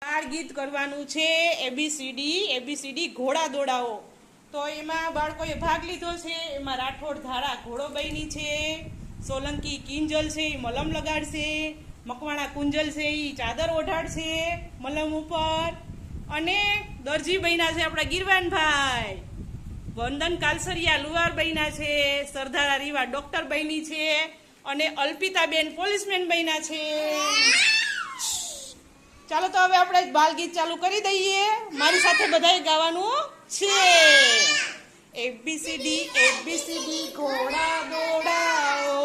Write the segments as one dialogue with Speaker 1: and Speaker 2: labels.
Speaker 1: બાળ ગીત કરવાનું છે એબીસીડી ઘોડા દોડાવો। તો એમાં બાળકોએ ભાગ લીધો છે। એમાં રાઠોડ ધારા ઘોડો બની છે, સોલંકી કિંજલ છે એ મલમ લગાડશે, મકવાણા કુંજલ છે એ ચાદર ઓઢાડશે મલમ ઉપર, અને દરજી બન્યા છે આપણા ગીરવાનભાઈ, વંદન કાલસરિયા લુવાર બન્યા છે, સરદારા રીવા ડોક્ટર બની છે, અને અલ્પિતાબેન પોલીસમેન બન્યા છે। ચાલો તો હવે આપણે બાલગીત ચાલુ કરી દઈએ। મારી સાથે બધાએ ગાવાનું છે। એબીસીડી ઘોડા દોડાવો,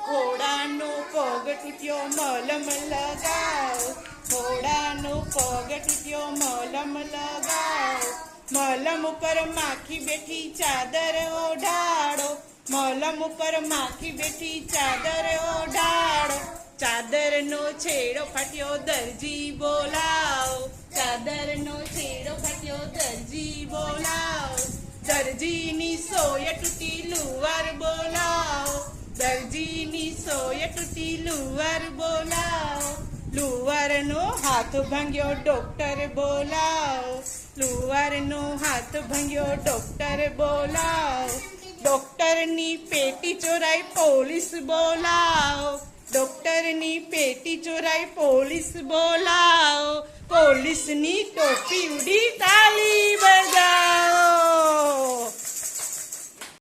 Speaker 1: ઘોડાનો પગ તૂટ્યો મલમ લગાવો, ઘોડાનો પગ તૂટ્યો મલમ લગાવો, મલમ ઉપર માખી બેઠી ચાદર ઓઢાડો, મલમ ઉપર માખી બેઠી ચાદર ઓઢાડો, ચાદરનો છેડો ફાટ્યો દરજી બોલાવો, ચાદરનો છેડો ફાટ્યો દરજી બોલાવો, દરજીની સોય તૂટી લુવાર બોલાવો, દરજીની સોય તૂટી લુવાર બોલાવો, લુવારનો હાથ ભાંગ્યો ડોક્ટર બોલાવો, લુવારનો હાથ ભાંગ્યો ડોક્ટર બોલાવો, ડોક્ટરની પેટી ચોરાઈ પોલીસ બોલાવો, ડોક્ટરની પેટી ચોરાઈ પોલીસ બોલાવો, પોલીસની ટોપી ઉડી તાલી બજાવો।